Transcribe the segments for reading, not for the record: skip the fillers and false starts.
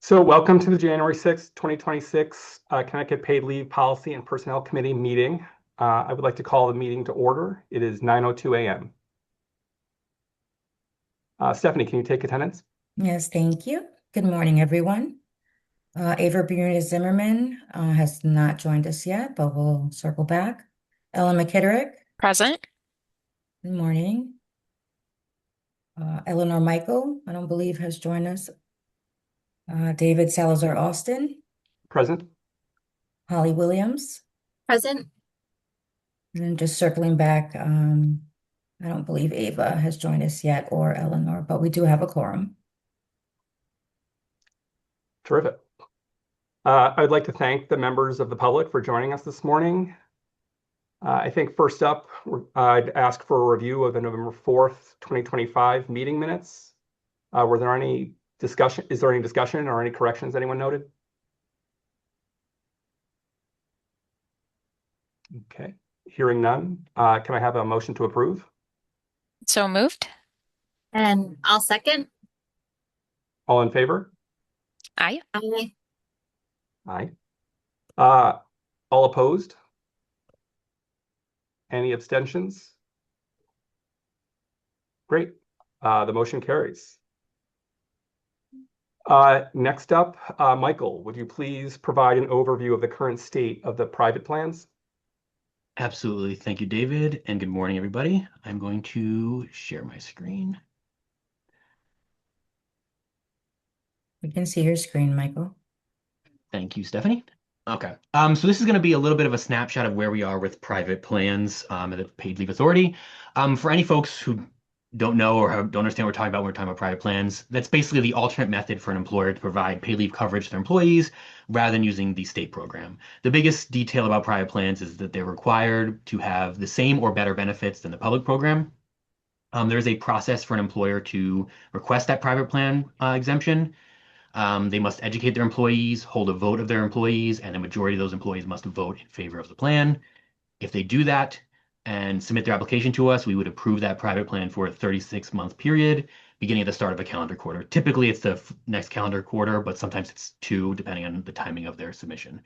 So welcome to the January 6th, 2026 Connecticut Paid Leave Policy and Personnel Committee meeting. I would like to call the meeting to order. It is 9:02 a.m. Stephanie, can you take attendance? Yes, thank you. Good morning, everyone. Ava Bermudez Zimmerman has not joined us yet, but we'll circle back. Ellen McKitterick, Present. good morning. Eleanor Michael, I don't believe has joined us. David Salazar Austin, Present. Holly Williams, Present. and then just circling back, I don't believe Ava has joined us yet or Eleanor, but we do have a quorum. Terrific. I'd like to thank the members of the public for joining us this morning. I think first up, I'd ask for a review of the November 4th, 2025 meeting minutes. Is there any discussion or any corrections anyone noted? Okay, hearing none. Can I have a motion to approve? So moved. And I'll second. All in favor? Aye. Aye. Aye. All opposed? Any abstentions? Great. The motion carries. Next up, Michael, would you please provide an overview of the current state of the private plans? Absolutely. Thank you, David, and good morning, everybody. I'm going to share my screen. We can see your screen, Michael. Thank you, Stephanie. Okay. So this is going to be a little bit of a snapshot of where we are with private plans at the Paid Leave Authority. For any folks who don't know or don't understand what we're talking about when we're talking about private plans, that's basically the alternate method for an employer to provide paid leave coverage to their employees rather than using the state program. The biggest detail about private plans is that they're required to have the same or better benefits than the public program. There's a process for an employer to request that private plan exemption. They must educate their employees, hold a vote of their employees, and the majority of those employees must vote in favor of the plan. If they do that and submit their application to us, we would approve that private plan for a 36-month period, beginning at the start of a calendar quarter. Typically, it's the next calendar quarter, but sometimes it's two, depending on the timing of their submission.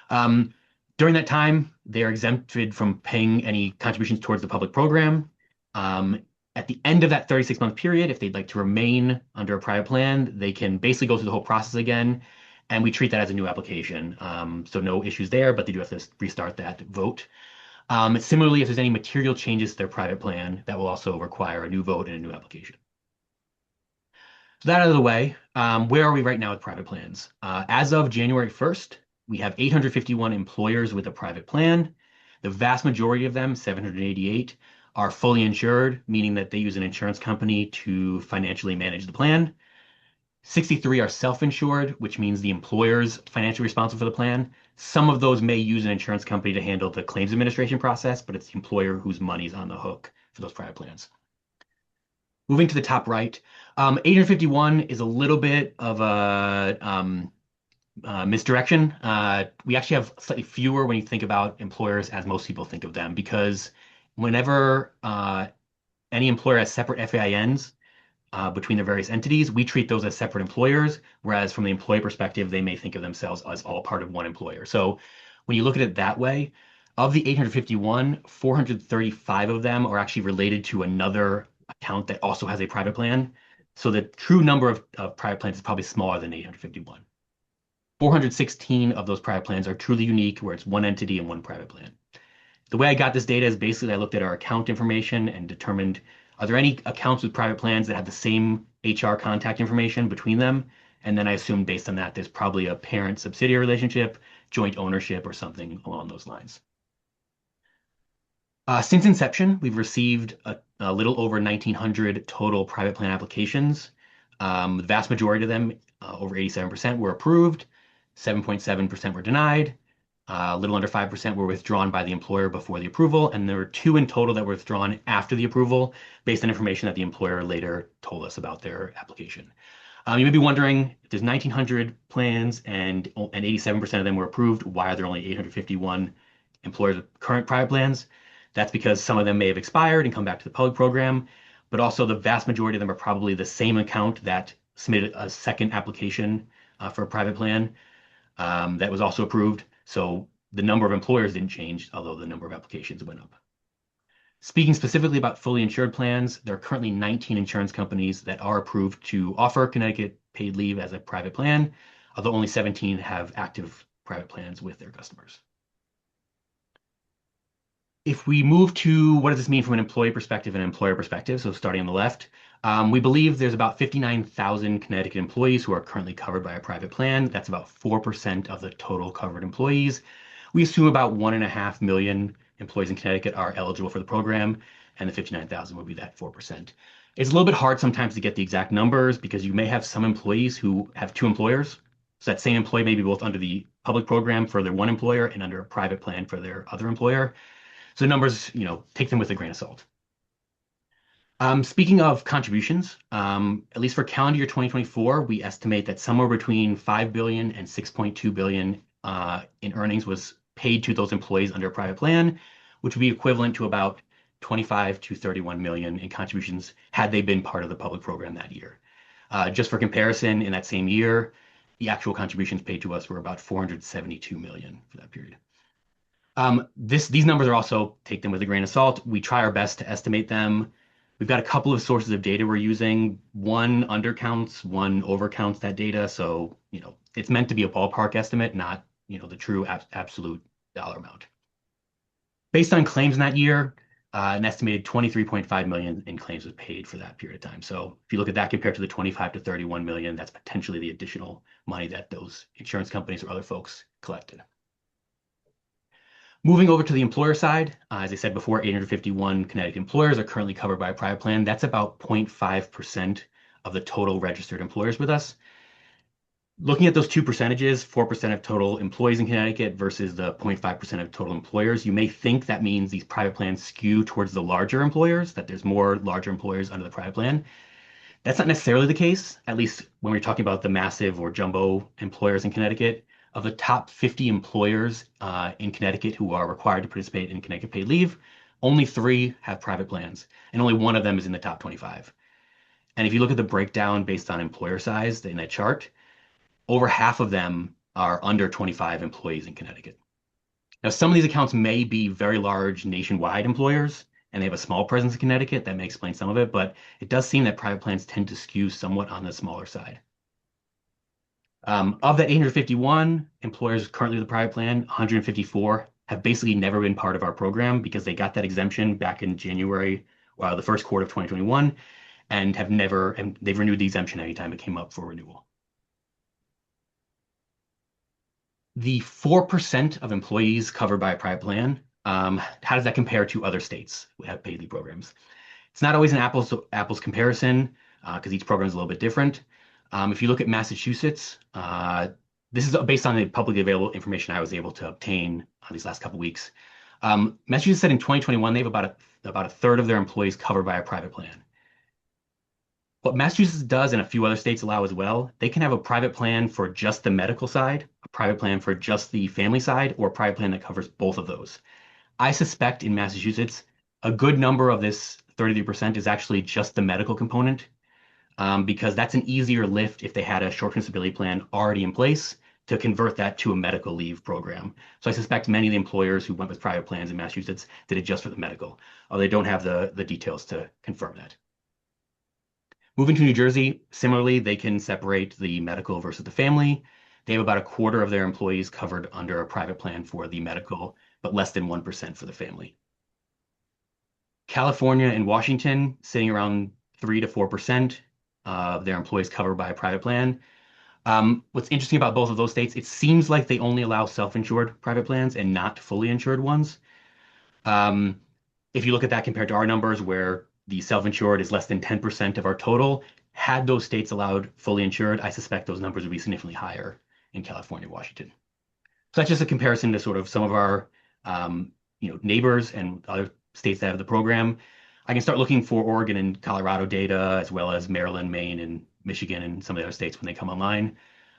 During that time, they are exempted from paying any contributions towards the public program. At the end of that 36-month period, if they'd like to remain under a private plan, they can basically go through the whole process again, and we treat that as a new application. So no issues there, but they do have to restart that vote. Similarly, if there's any material changes to their private plan, that will also require a new vote and a new application. So that out of the way, where are we right now with private plans? As of January 1st, we have 851 employers with a private plan. The vast majority of them, 788, are fully insured, meaning that they use an insurance company to financially manage the plan. 63 are self-insured, which means the employer's financially responsible for the plan. Some of those may use an insurance company to handle the claims administration process, but it's the employer whose money's on the hook for those private plans. Moving to the top right, 851 is a little bit of a misdirection. We actually have slightly fewer when you think about employers as most people think of them, because whenever any employer has separate FAINs between their various entities, we treat those as separate employers, whereas from the employee perspective, they may think of themselves as all part of one employer. So when you look at it that way, of the 851, 435 of them are actually related to another account that also has a private plan. So the true number of private plans is probably smaller than 851. 416 of those private plans are truly unique, where it's one entity and one private plan. The way I got this data is basically I looked at our account information and determined, are there any accounts with private plans that have the same HR contact information between them? And then I assumed based on that, there's probably a parent-subsidiary relationship, joint ownership, or something along those lines. Since inception, we've received a little over 1,900 total private plan applications. The vast majority of them, over 87%, were approved, 7.7% were denied, a little under 5% were withdrawn by the employer before the approval, and there were 2 in total that were withdrawn after the approval based on information that the employer later told us about their application. You may be wondering, if there's 1,900 plans and 87% of them were approved, why are there only 851 employers with current private plans? That's because some of them may have expired and come back to the public program, but also the vast majority of them are probably the same account that submitted a second application for a private plan. That was also approved. So the number of employers didn't change, although the number of applications went up. Speaking specifically about fully insured plans, there are currently 19 insurance companies that are approved to offer Connecticut paid leave as a private plan, although only 17 have active private plans with their customers. If we move to what does this mean from an employee perspective and employer perspective, so starting on the left, we believe there's about 59,000 Connecticut employees who are currently covered by a private plan. That's about 4% of the total covered employees. We assume about 1.5 million employees in Connecticut are eligible for the program, and the 59,000 would be that 4%. It's a little bit hard sometimes to get the exact numbers because you may have some employees who have two employers. So that same employee may be both under the public program for their one employer and under a private plan for their other employer. So the numbers, take them with a grain of salt. Speaking of contributions, at least for calendar year 2024, we estimate that somewhere between $5 billion and $6.2 billion in earnings was paid to those employees under a private plan, which would be equivalent to about 25 to 31 million in contributions had they been part of the public program that year. Just for comparison, in that same year, the actual contributions paid to us were about 472 million for that period. These numbers are also, take them with a grain of salt. We try our best to estimate them. We've got a couple of sources of data we're using. One undercounts, one overcounts that data. So, it's meant to be a ballpark estimate, not, the true absolute dollar amount. Based on claims in that year, an estimated 23.5 million in claims was paid for that period of time. So if you look at that compared to the 25 to 31 million, that's potentially the additional money that those insurance companies or other folks collected. Moving over to the employer side, as I said before, 851 Connecticut employers are currently covered by a private plan. That's about 0.5% of the total registered employers with us. Looking at those two percentages, 4% of total employees in Connecticut versus the 0.5% of total employers, you may think that means these private plans skew towards the larger employers, that there's more larger employers under the private plan. That's not necessarily the case, at least when we're talking about the massive or jumbo employers in Connecticut. Of the top 50 employers in Connecticut who are required to participate in Connecticut paid leave, only 3 have private plans, and only one of them is in the top 25. And if you look at the breakdown based on employer size in that chart, over half of them are under 25 employees in Connecticut. Now, some of these accounts may be very large nationwide employers, and they have a small presence in Connecticut. That may explain some of it, but it does seem that private plans tend to skew somewhat on the smaller side. Of that 851 employers currently with a private plan, 154 have basically never been part of our program because they got that exemption back in January, the first quarter of 2021, and they've renewed the exemption anytime it came up for renewal. The 4% of employees covered by a private plan, how does that compare to other states who have paid leave programs? It's not always an apples to apples comparison because each program is a little bit different. If you look at Massachusetts, this is based on the publicly available information I was able to obtain these last couple of weeks. Massachusetts said in 2021 they have about a third of their employees covered by a private plan. What Massachusetts does and a few other states allow as well, they can have a private plan for just the medical side, a private plan for just the family side, or a private plan that covers both of those. I suspect in Massachusetts, a good number of this 33% is actually just the medical component. Because that's an easier lift if they had a short-term disability plan already in place to convert that to a medical leave program. So I suspect many of the employers who went with private plans in Massachusetts did it just for the medical, although they don't have the details to confirm that. Moving to New Jersey, similarly, they can separate the medical versus the family. They have about a quarter of their employees covered under a private plan for the medical, but less than 1% for the family. California and Washington sitting around 3 to 4%. Of their employees covered by a private plan. What's interesting about both of those states, it seems like they only allow self-insured private plans and not fully insured ones. If you look at that compared to our numbers where the self-insured is less than 10% of our total, had those states allowed fully insured, I suspect those numbers would be significantly higher in California and Washington. So that's just a comparison to sort of some of our neighbors and other states that have the program. I can start looking for Oregon and Colorado data, as well as Maryland, Maine, and Michigan, and some of the other states when they come online.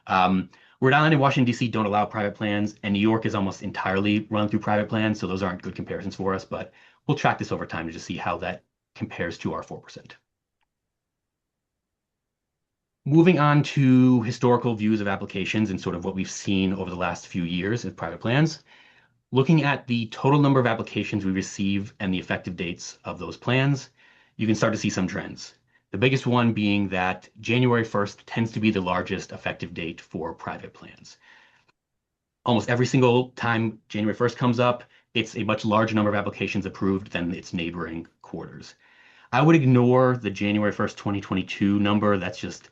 Rhode Island and Washington, D.C. don't allow private plans, and New York is almost entirely run through private plans, so those aren't good comparisons for us, but we'll track this over time to just see how that compares to our 4%. Moving on to historical views of applications and sort of what we've seen over the last few years with private plans. Looking at the total number of applications we receive and the effective dates of those plans, you can start to see some trends. The biggest one being that January 1st tends to be the largest effective date for private plans. Almost every single time January 1st comes up, it's a much larger number of applications approved than its neighboring quarters. I would ignore the January 1st, 2022 number. That's just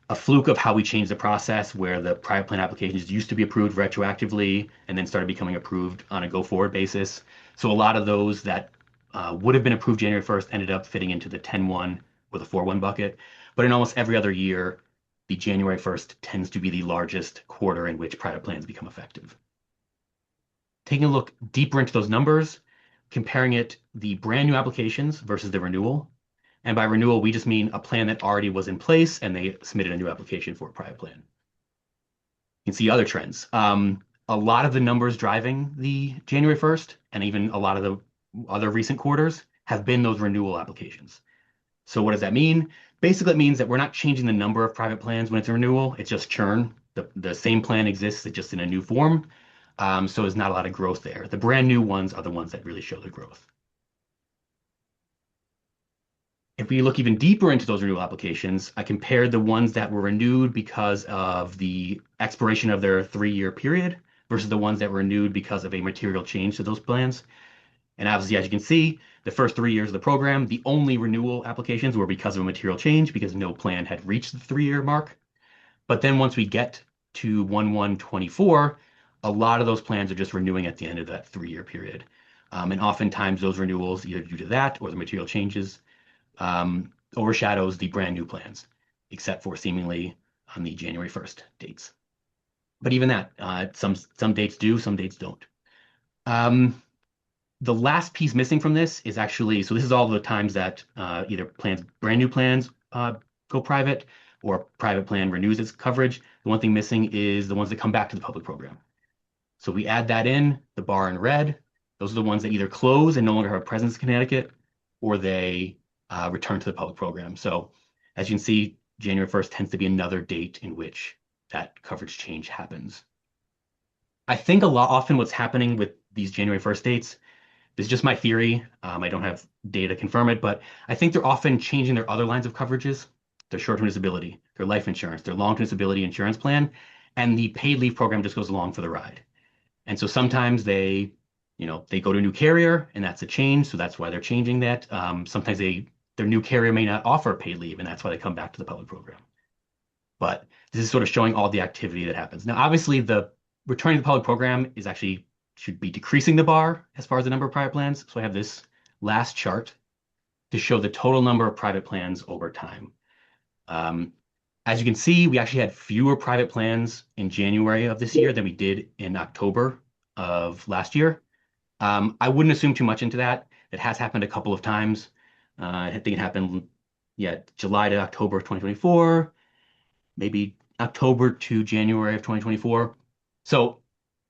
a fluke of how we changed the process where the private plan applications used to be approved retroactively and then started becoming approved on a go-forward basis. So a lot of those that would have been approved January 1st ended up fitting into the 10-1 or the 4-1 bucket. But in almost every other year, the January 1st tends to be the largest quarter in which private plans become effective. Taking a look deeper into those numbers, comparing it the brand new applications versus the renewal. And by renewal, we just mean a plan that already was in place and they submitted a new application for a private plan. You can see other trends. A lot of the numbers driving the January 1st and even a lot of the other recent quarters have been those renewal applications. So what does that mean? Basically, it means that we're not changing the number of private plans when it's a renewal. It's just churn. The same plan exists, it's just in a new form. So there's not a lot of growth there. The brand new ones are the ones that really show the growth. If we look even deeper into those renewal applications, I compared the ones that were renewed because of the expiration of their 3-year period versus the ones that were renewed because of a material change to those plans. And obviously, as you can see, the first 3 years of the program, the only renewal applications were because of a material change because no plan had reached the 3-year mark. But then once we get to 1/1/24, a lot of those plans are just renewing at the end of that 3-year period. And oftentimes those renewals, either due to that or the material changes, overshadows the brand new plans, except for seemingly on the January 1st dates. But even that, some dates do, some dates don't. The last piece missing from this is actually, so this is all the times that either brand new plans go private or private plan renews its coverage. The one thing missing is the ones that come back to the public program. So we add that in, the bar in red. Those are the ones that either close and no longer have a presence in Connecticut, or they return to the public program. So as you can see, January 1st tends to be another date in which that coverage change happens. I think often what's happening with these January 1st dates, this is just my theory. I don't have data to confirm it, but I think they're often changing their other lines of coverages, their short-term disability, their life insurance, their long-term disability insurance plan, and the paid leave program just goes along for the ride. And so sometimes they go to a new carrier and that's a change. So that's why they're changing that. Sometimes their new carrier may not offer paid leave and that's why they come back to the public program. But this is sort of showing all the activity that happens. Now, obviously the returning to the public program should be decreasing the bar as far as the number of private plans. So I have this last chart to show the total number of private plans over time. As you can see, we actually had fewer private plans in January of this year than we did in October of last year. I wouldn't assume too much into that. It has happened a couple of times. I think it happened, July to October of 2024, maybe October to January of 2024. So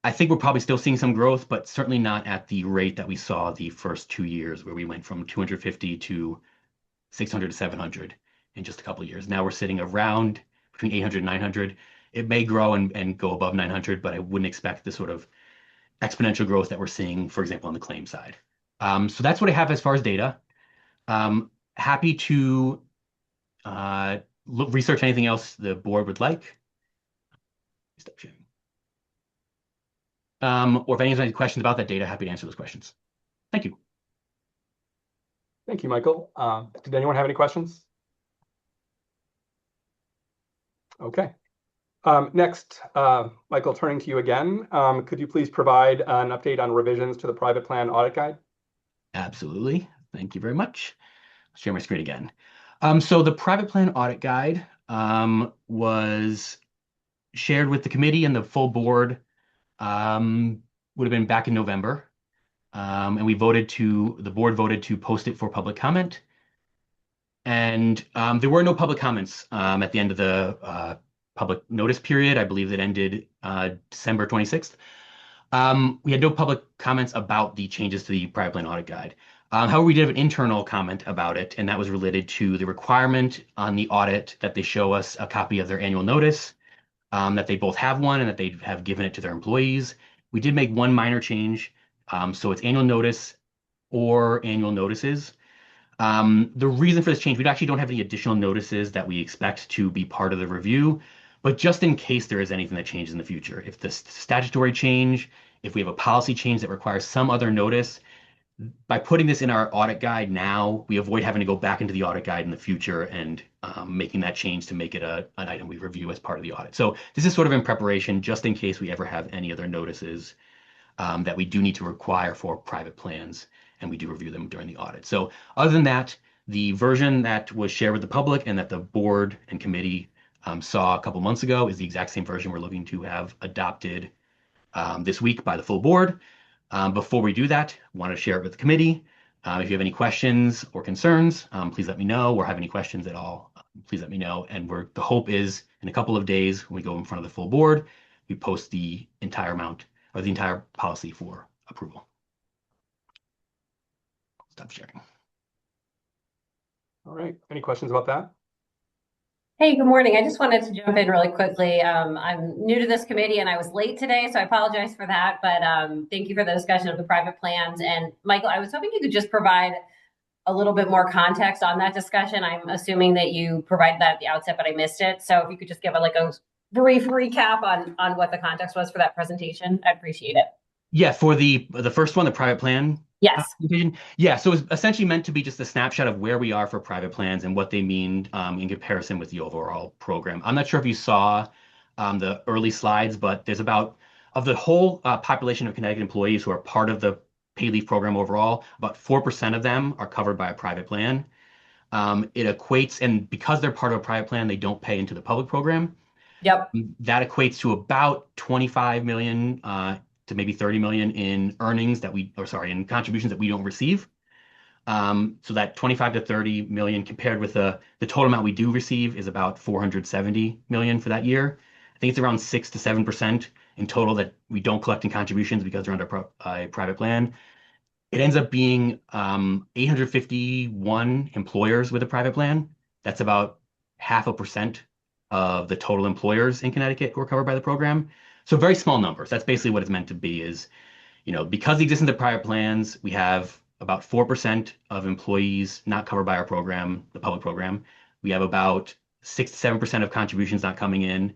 I think we're probably still seeing some growth, but certainly not at the rate that we saw the first 2 years where we went from 250 to 600 to 700 in just a couple of years. Now we're sitting around between 800 and 900. It may grow and go above 900, but I wouldn't expect the sort of exponential growth that we're seeing, for example, on the claim side. So that's what I have as far as data. Happy to research anything else the board would like. Stop sharing. Or if anyone has any questions about that data, happy to answer those questions. Thank you. Thank you, Michael. Did anyone have any questions? Okay. Next, Michael, turning to you again, could you please provide an update on revisions to the private plan audit guide? Absolutely. Thank you very much. I'll share my screen again. So the private plan audit guide was shared with the committee and the full board, would have been back in November. And the board voted to post it for public comment. And there were no public comments at the end of the public notice period. I believe that ended December 26th. We had no public comments about the changes to the private plan audit guide. However, we did have an internal comment about it, and that was related to the requirement on the audit that they show us a copy of their annual notice, that they both have one and that they have given it to their employees. We did make one minor change. So it's annual notice or annual notices. The reason for this change, we actually don't have any additional notices that we expect to be part of the review, but just in case there is anything that changes in the future, if the statutory change, if we have a policy change that requires some other notice, by putting this in our audit guide now, we avoid having to go back into the audit guide in the future and making that change to make it an item we review as part of the audit. So this is sort of in preparation, just in case we ever have any other notices that we do need to require for private plans, and we do review them during the audit. So other than that, the version that was shared with the public and that the board and committee saw a couple months ago is the exact same version we're looking to have adopted this week by the full board. Before we do that, I want to share it with the committee. If you have any questions or concerns, please let me know, or have any questions at all, please let me know. And the hope is in a couple of days, when we go in front of the full board, we post the entire amount or the entire policy for approval. Stop sharing. All right. Any questions about that? Hey, good morning. I just wanted to jump in really quickly. I'm new to this committee and I was late today, so I apologize for that. But thank you for the discussion of the private plans. And Michael, I was hoping you could just provide a little bit more context on that discussion. I'm assuming that you provided that at the outset, but I missed it. So if you could just give a brief recap on what the context was for that presentation, I'd appreciate it. Yeah, for the first one, the private plan. Yes. Yeah, so it's essentially meant to be just a snapshot of where we are for private plans and what they mean in comparison with the overall program. I'm not sure if you saw the early slides, but there's of the whole population of Connecticut employees who are part of the paid leave program overall, about 4% of them are covered by a private plan. It equates, and because they're part of a private plan, they don't pay into the public program. Yep. That equates to about 25 million to maybe 30 million in earnings in contributions that we don't receive. So that 25 to 30 million compared with the total amount we do receive is about 470 million for that year. I think it's around 6 to 7% in total that we don't collect in contributions because they're under a private plan. It ends up being 851 employers with a private plan. That's about 0.5% of the total employers in Connecticut who are covered by the program. So very small numbers. That's basically what it's meant to be is, because of the existence of private plans, we have about 4% of employees not covered by our program, the public program. We have about 6 to 7% of contributions not coming in.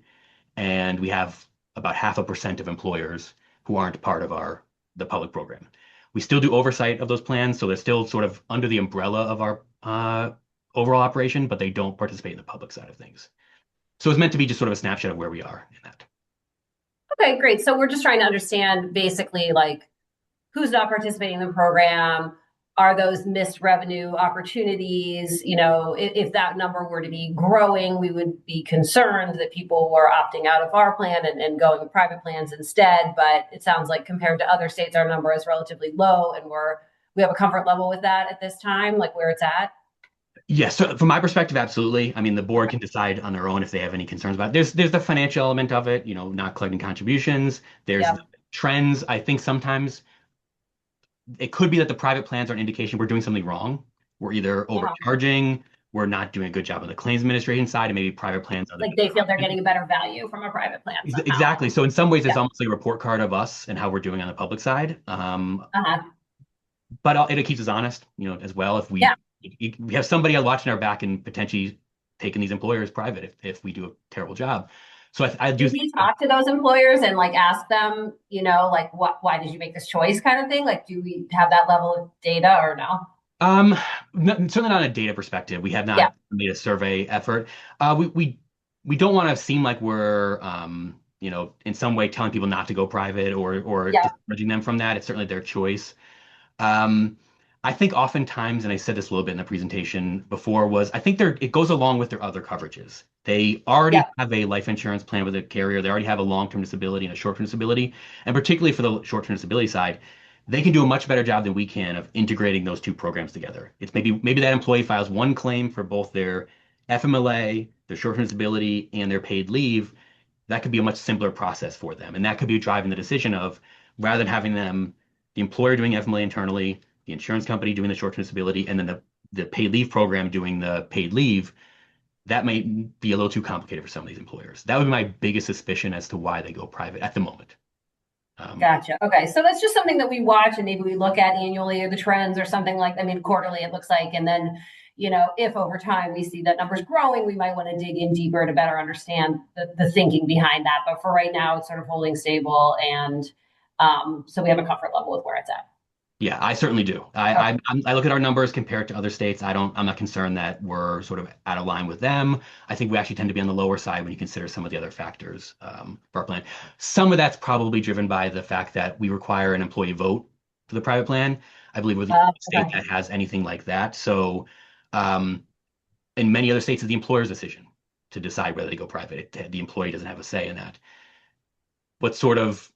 And we have about 0.5% of employers who aren't part of the public program. We still do oversight of those plans, so they're still sort of under the umbrella of our overall operation, but they don't participate in the public side of things. So it's meant to be just sort of a snapshot of where we are in that. Okay, great. So we're just trying to understand basically who's not participating in the program. Are those missed revenue opportunities? If that number were to be growing, we would be concerned that people were opting out of our plan and going to private plans instead. But it sounds like compared to other states, our number is relatively low, and we have a comfort level with that at this time, where it's at. Yes, so from my perspective, absolutely. I mean, the board can decide on their own if they have any concerns about it. There's the financial element of it, not collecting contributions. There's the trends. I think sometimes it could be that the private plans are an indication we're doing something wrong. We're either overcharging, we're not doing a good job on the claims administration side, and maybe private plans. They feel they're getting a better value from a private plan. Somehow. Exactly. So in some ways, it's almost like a report card of us and how we're doing on the public side. But it keeps us honest, as well. If we have somebody watching our back and potentially taking these employers private if we do a terrible job. So I do. Do we talk to those employers and ask them, why did you make this choice, kind of thing? Do we have that level of data or no? Certainly not a data perspective. We have not made a survey effort. We don't want to seem like we're in some way telling people not to go private or discouraging them from that. It's certainly their choice. I think oftentimes, and I said this a little bit in the presentation before, I think it goes along with their other coverages. They already have a life insurance plan with a carrier. They already have a long-term disability and a short-term disability. And particularly for the short-term disability side, they can do a much better job than we can of integrating those two programs together. It's maybe that employee files one claim for both their FMLA, their short-term disability, and their paid leave. That could be a much simpler process for them. And that could be driving the decision of, rather than having the employer doing FMLA internally, the the insurance company doing the short-term disability, and then the paid leave program doing the paid leave, that may be a little too complicated for some of these employers. That would be my biggest suspicion as to why they go private at the moment. Gotcha. Okay. So that's just something that we watch and maybe we look at annually or the trends or something like, I mean, quarterly it looks like. And then, if over time we see that numbers growing, we might want to dig in deeper to better understand the thinking behind that. But for right now, it's sort of holding stable. And so we have a comfort level with where it's at. Yeah, I certainly do. I look at our numbers compared to other states. I'm not concerned that we're sort of out of line with them. I think we actually tend to be on the lower side when you consider some of the other factors for our plan. Some of that's probably driven by the fact that we require an employee vote for the private plan. I believe we're the only state Okay. that has anything like that. So in many other states, it's the employer's decision to decide whether they go private. The employee doesn't have a say in that. What sort of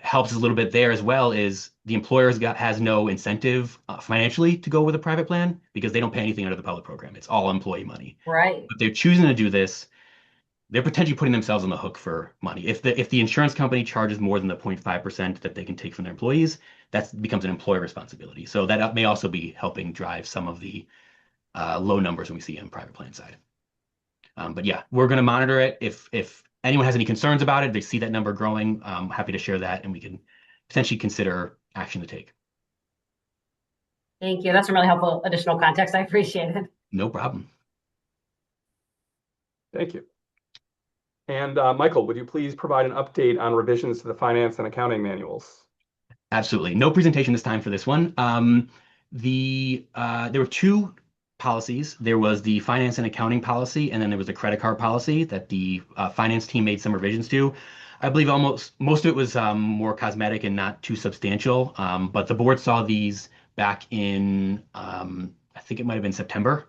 helps a little bit there as well is the employer has no incentive financially to go with a private plan because they don't pay anything under the public program. It's all employee money. Right. But they're choosing to do this. They're potentially putting themselves on the hook for money. If the insurance company charges more than the 0.5% that they can take from their employees, that becomes an employer responsibility. So that may also be helping drive some of the low numbers when we see on private plan side. But yeah, we're going to monitor it. If anyone has any concerns about it, they see that number growing, I'm happy to share that and we can potentially consider action to take. Thank you. That's some really helpful additional context. I appreciate it. No problem. Thank you. And Michael, would you please provide an update on revisions to the finance and accounting manuals? Absolutely. No presentation this time for this one. There were two policies. There was the finance and accounting policy, and then there was the credit card policy that the finance team made some revisions to. I believe most of it was more cosmetic and not too substantial, but the board saw these back in, I think it might have been September.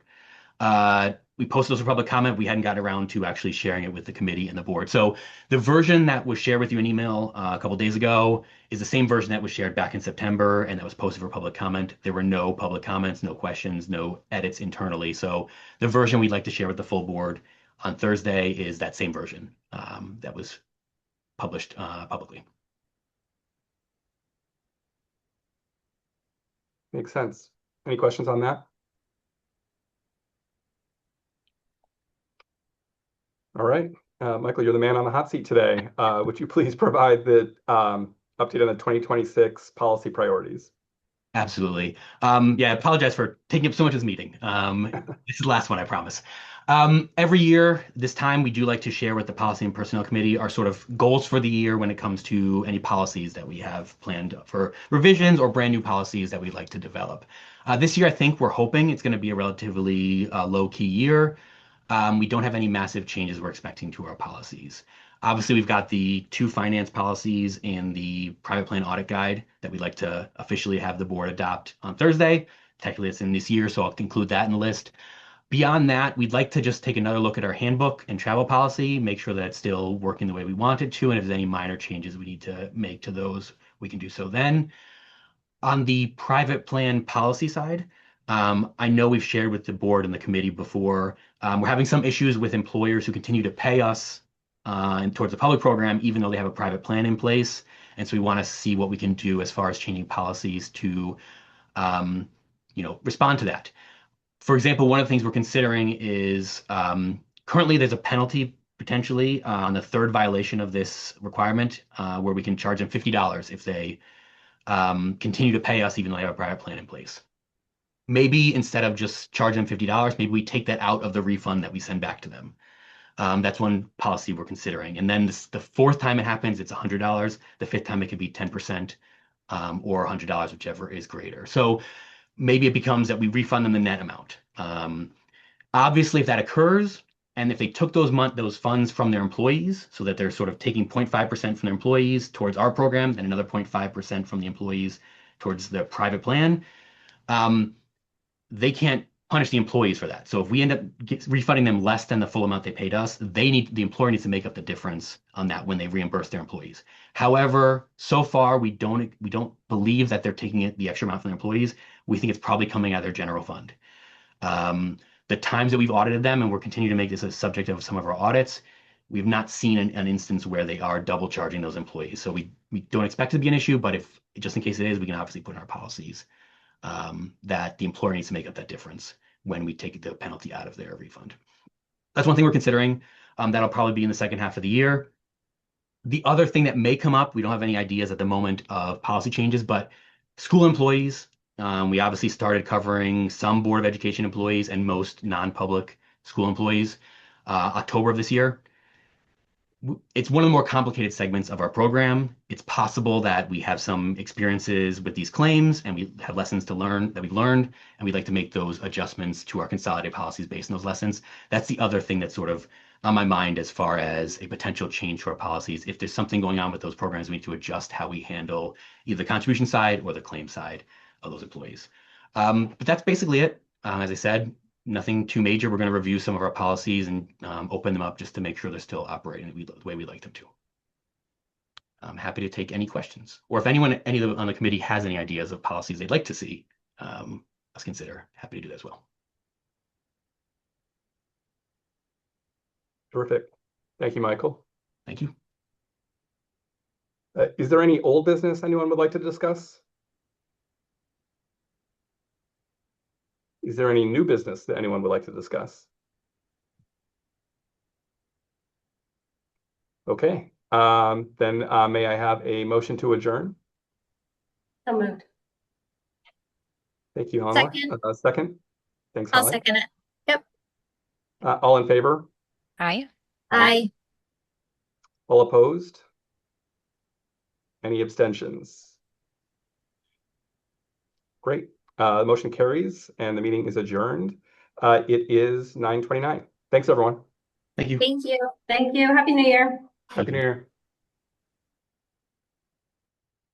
We posted those for public comment. We hadn't gotten around to actually sharing it with the committee and the board. So the version that was shared with you in email a couple days ago is the same version that was shared back in September and that was posted for public comment. There were no public comments, no questions, no edits internally. So the version we'd like to share with the full board on Thursday is that same version that was published publicly. Makes sense. Any questions on that? All right. Michael, you're the man on the hot seat today. Would you please provide the update on the 2026 policy priorities? Absolutely. Yeah, I apologize for taking up so much of this meeting. This is the last one, I promise. Every year, this time, we do like to share with the Policy and Personnel Committee our sort of goals for the year when it comes to any policies that we have planned for revisions or brand new policies that we'd like to develop. This year, I think we're hoping it's going to be a relatively low-key year. We don't have any massive changes we're expecting to our policies. Obviously, we've got the two finance policies and the private plan audit guide that we'd like to officially have the board adopt on Thursday. Technically, it's in this year, so I'll include that in the list. Beyond that, we'd like to just take another look at our handbook and travel policy, make sure that it's still working the way we want it to, and if there's any minor changes we need to make to those, we can do so then. On the private plan policy side, I know we've shared with the board and the committee before, we're having some issues with employers who continue to pay us towards the public program, even though they have a private plan in place. And so we want to see what we can do as far as changing policies to, respond to that. For example, one of the things we're considering is currently there's a penalty potentially on the third violation of this requirement where we can charge them $50 if they continue to pay us even though they have a private plan in place. Maybe instead of just charging them $50, maybe we take that out of the refund that we send back to them. That's one policy we're considering. And then the fourth time it happens, it's $100. The fifth time it could be 10% or $100, whichever is greater. So maybe it becomes that we refund them the net amount. Obviously, if that occurs, and if they took those funds from their employees, so that they're sort of taking 0.5% from their employees towards our program and another 0.5% from the employees towards the private plan, they can't punish the employees for that. So if we end up refunding them less than the full amount they paid us, the employer needs to make up the difference on that when they reimburse their employees. However, so far we don't believe that they're taking the extra amount from their employees. We think it's probably coming out of their general fund. The times that we've audited them, and we're continuing to make this a subject of some of our audits, we've not seen an instance where they are double charging those employees. So we don't expect it to be an issue, but if just in case it is, we can obviously put in our policies that the employer needs to make up that difference when we take the penalty out of their refund. That's one thing we're considering. That'll probably be in the second half of the year. The other thing that may come up, we don't have any ideas at the moment of policy changes, but school employees, we obviously started covering some Board of Education employees and most non-public school employees October of this year. It's one of the more complicated segments of our program. It's possible that we have some experiences with these claims and we have lessons to learn that we've learned, and we'd like to make those adjustments to our consolidated policies based on those lessons. That's the other thing that's sort of on my mind as far as a potential change to our policies. If there's something going on with those programs, we need to adjust how we handle either the contribution side or the claim side of those employees. But that's basically it. As I said, nothing too major. We're going to review some of our policies and open them up just to make sure they're still operating the way we like them to. I'm happy to take any questions, or if anyone, on the committee has any ideas of policies they'd like to see us consider, happy to do that as well. Terrific. Thank you, Michael. Thank you. Is there any old business anyone would like to discuss? Is there any new business that anyone would like to discuss? Okay, then may I have a motion to adjourn? So moved. Thank you, Hanwha. Second. Second? Thanks, I'll Holly. second it. All in favor? Aye. Aye. All opposed? Any abstentions? Great. The motion carries and the meeting is adjourned. It is 9:29. Thanks, everyone. Thank you. Thank you. Thank you. Happy New Year. Happy New Year.